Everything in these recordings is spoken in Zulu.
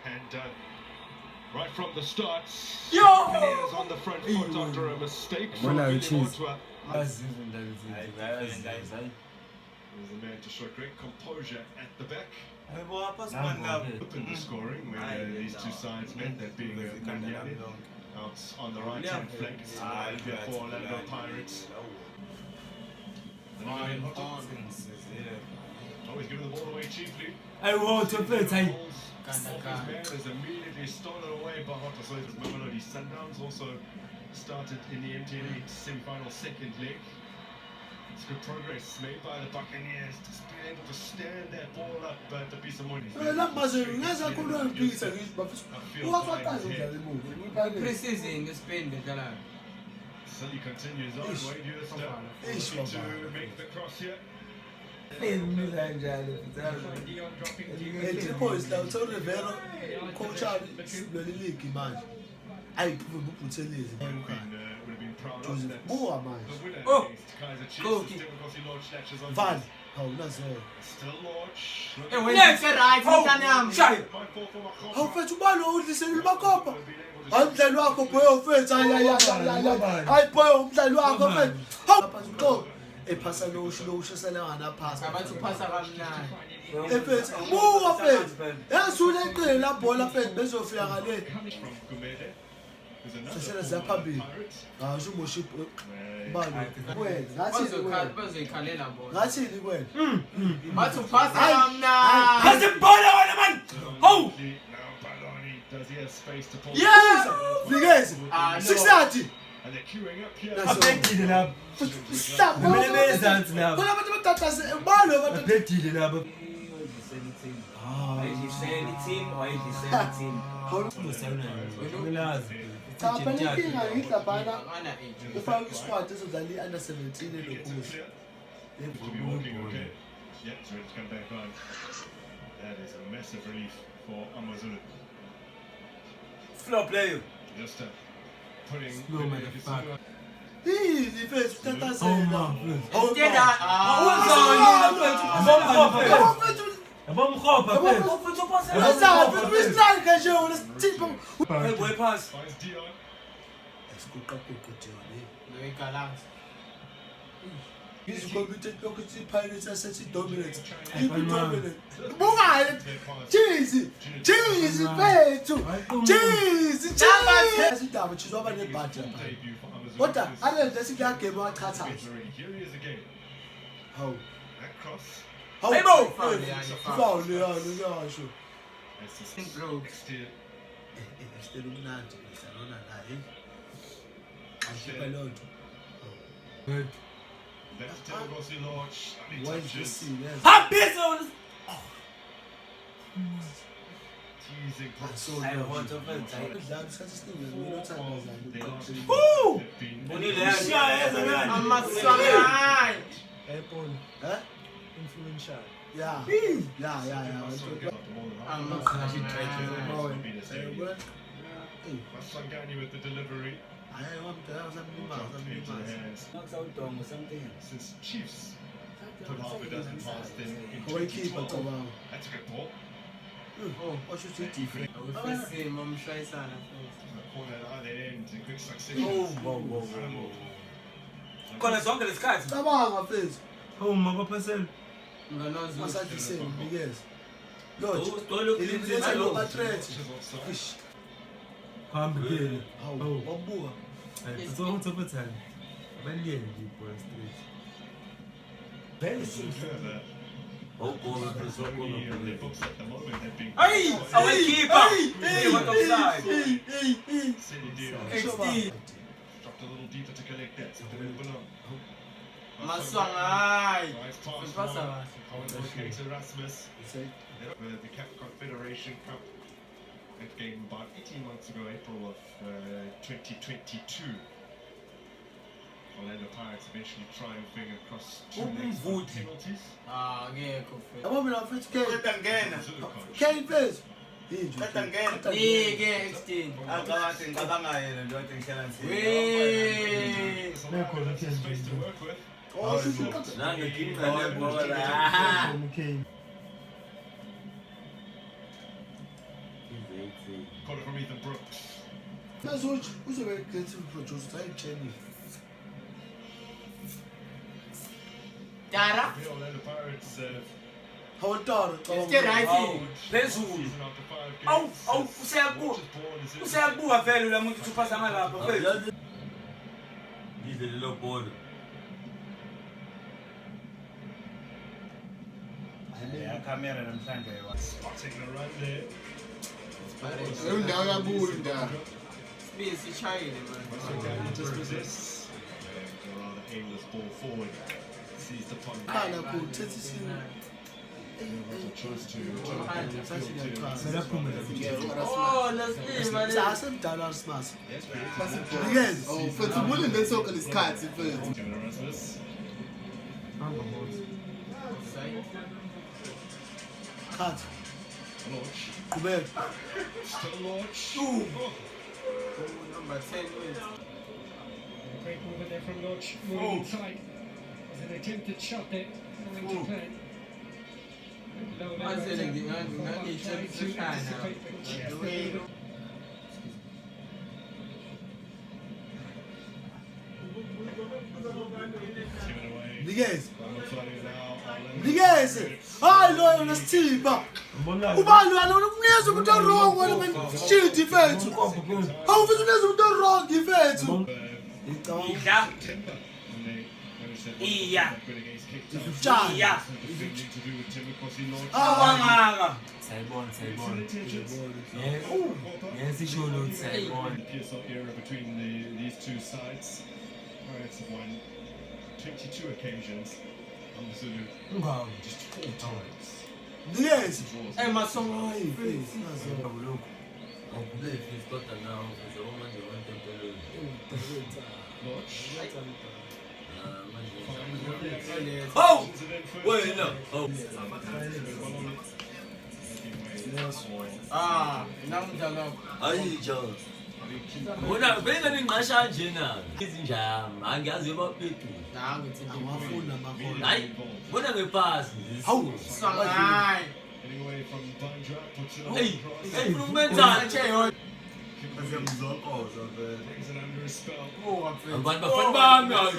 And right from the start, Yo! Buccaneers on the front foot after a mistake from Billy Montwa. There's a man to show great composure at the back. Open the scoring when these two sides met, that being Manyani out on the right hand flank for Orlando Pirates. Always giving the ball away cheaply. I want to play time. His man is immediately stolen away by Hotasoi's Mamelodi Sundowns. Also started in the MTN semi-final second leg. It's good progress made by the Buccaneers to be able to stand that ball up at the piece of money. Sully continues on. Wade Houston to make the cross here. Does he have space to pull? Yeah! And they're queuing up here. Stop! Yeah, so it's come back on. That is a massive relief for Amazulu. Flow player. Just putting He's committed to Pirates as a dominant. Cheesy! Cheesy! Cheesy! What the? I don't know. Game on cut out. Here is again. How? That cross. How? Hey, Left tail goes in launch. Why is this scene? Teasing I want to play. Influential. Yeah. Sangani with the delivery. Since Chiefs put half a dozen past in 2012. That's a good ball. What should you different? Corner at either end in quick succession. Corner song the skies. Come on, please. Oh, my person. What's that you say? Yes. Lodge. Fish. Come begin. Oh, Bamboa. It's all over time. Very Further. Oh, The books at the moment have been. hey! Our keeper! Hey, what offside? XD. Dropped a little deeper to collect that. So Maswangai! Nice pass to Rasmus. The Cap Confederation Cup. That game about 18 months ago, April of 2022. Orlando Pirates eventually triumphing across two legs of penalties. I'm going to fit Kane first. Space to work with. Oh, should you cut it? Corner from Ethan Brooks. That's what who's a very creative producer. I change. Dara. Bill and the Pirates. How done? Instead, I see. Phezulu. Season after 5 games. Awu, useyabuka vele ula muntu uphasa malapha phezulu. Yidle lelo bhola. Ya camera namhlanje wa. Spotting the run there. Indawo yabunda. Space China, man. Just resists. A rather aimless ball forward. Sees the punt. Kana ku thetsi Chose to Oh, let's leave, man. asemdala smart. Yes. Oh, mfethu mule ngesoko lesikhathi mfethu. Kevin Erasmus. Cut. Launch. Qhubeka. Still launch. Number 10 wins. Great movement there from Lodge, moving inside. As an attempted shot there, going to play. Low I level said attack. again, Trying he's to just trying anticipate the chest now. there. Nikeze. Nikeze. Hayi lo yona sithipha. Ubani wena unikeza umuntu wrong wena man shit defense. Awufisa unikeza umuntu wrong defense. Idla. Iya. Tshaya. Iya. Ah, Sayibona. Yes, isho lo sayibona. PSL era between these two sides. Pirates have won 22 occasions. Amazulu just 4 times. Nikeze. Draws. Hey, my son. Launch. Oh! Wait, no. Oh. Ah, namdala. Ayijho. Bona benza ningqasha nje na. Izinjama angiyazi baphethu. Nangu thithi. Amafuna amakhona. Hayi, bona ngepasi. Hawu. Sangai. Anyway, from Bandra, puts it on Hey, across. hey, umenza. Brings it under a spell. Oh, I'm Abantu bafana bami hayi.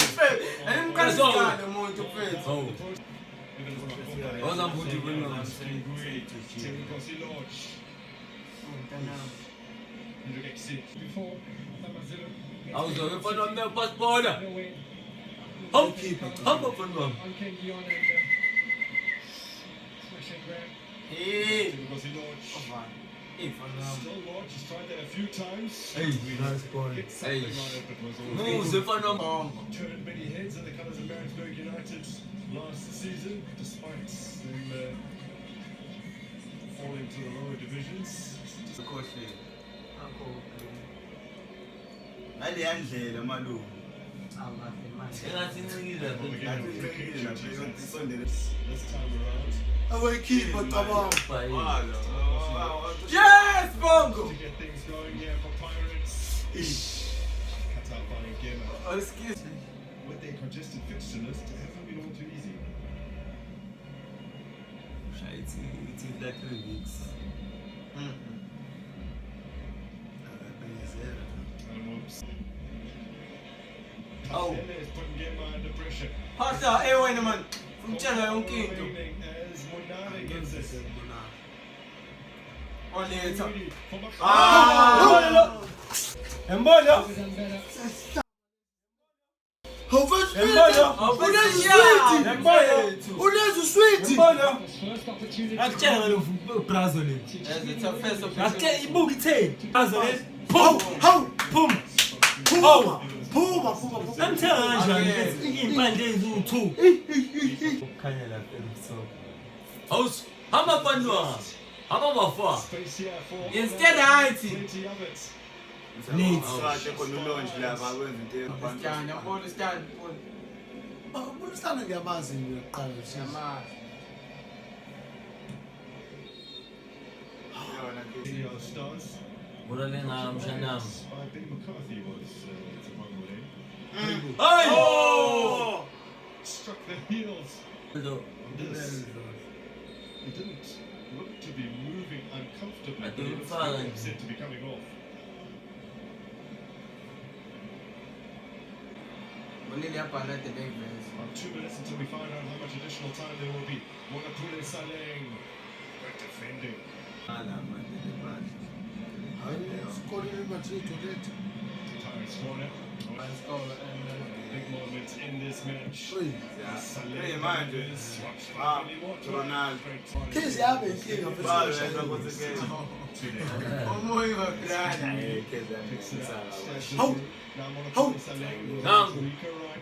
Ayimkhasikane umuntu mfethu. Oh. Oza mbuti bona. Tim Rossi Lodge. Before Amazulu. Awuzo befana bami passport. No way. Hom. Hom bafana bami. On came Dion and smash and grab. Hey. Tim Rossi Lodge. Hey, for now. Still Lodge. He's tried that a few times. Hey, nice ball. Hit something on it, but was all Muze bafana bami. turned many heads in the colours of Maritzburg United last season, despite them falling to the lower divisions. ngaleya ndlela malume Engathi ncikile. This time around, Awekhipha cabanga. Yes, Bongo. to get things going here for Pirates. Cut out by Gemma. Oh, excuse me. With their congested fixture list, it hasn't been all too easy. It's like 3 weeks. And whoops. Oh. Is putting Gemma under pressure. Pass out, hey, wait a minute. From Chela, yonke into. Waiting as Monare gets it. On later. Ready for Bakar. Ah! Embolo. We've done better. Unezi sweet. Unezi sweet. Embolo. First opportunity. Akutshela lo brazo le. As it's a first Akutshela opportunity. ibuka ithe. Brazo le. Hawu, hawu. Pum. Phuma. Amthenga kanjani? Impande eziwu2. Kukhanya lapha ebusuku. Awus, hamba bandwa. Hamba bafa. Space here for Instead, I see. plenty of it. Needs. kahle khona ulonje lapha kwenza into Understand, I understand. Unisana ngiyamazi ngiyoqala nje. Yama. Video stars. Bona lenga mshanam. Billy McCarthy was to one way. Ay! Oh! Struck the heels. Lo. This. He didn't look to be moving uncomfortably. Seem to be coming off. We need up another day, guys. 2 minutes until we find out how much additional time there will be. Monapule Saleng. Good defending. Scoring Madrid already. Tyrese corner. Let's go. Big moments in this match. Oi. Hey, man, Ronaldo. Kezi yabe inkinga Balo, futhi. yenza ukuthi ke. Umoya wakulala. Eh, Keza ngisala. How? How?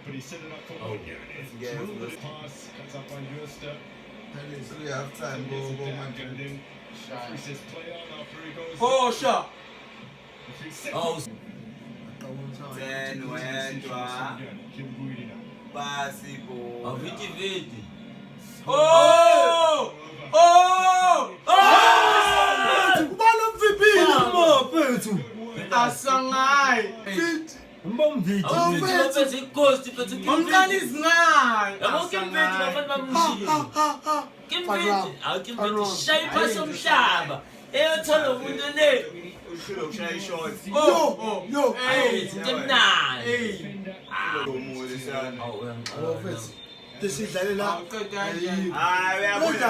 But he set it up for one. Tremendous pass. Cuts up on Justa. We have time, go, man. He says play on after he goes. Oh, shot. Oh. Then wendwa basi bo. Vidi. Oh! Oh! Ubalo MVP namo phethu. Asangai. Mbomvidi. Awuphethe ighost phethu. Umntana izingayi. Yabo kimphethu bafana bamshilo. Kimphethu shayi phasi omhlaba. Eyothola umuntu le. Ushilo kushaya ishot. Yo. Hey. Temnani. Hey. Umuhle sana. Awuphethe. Desidlalela. Awuqeda kanjani? Hayi uyabona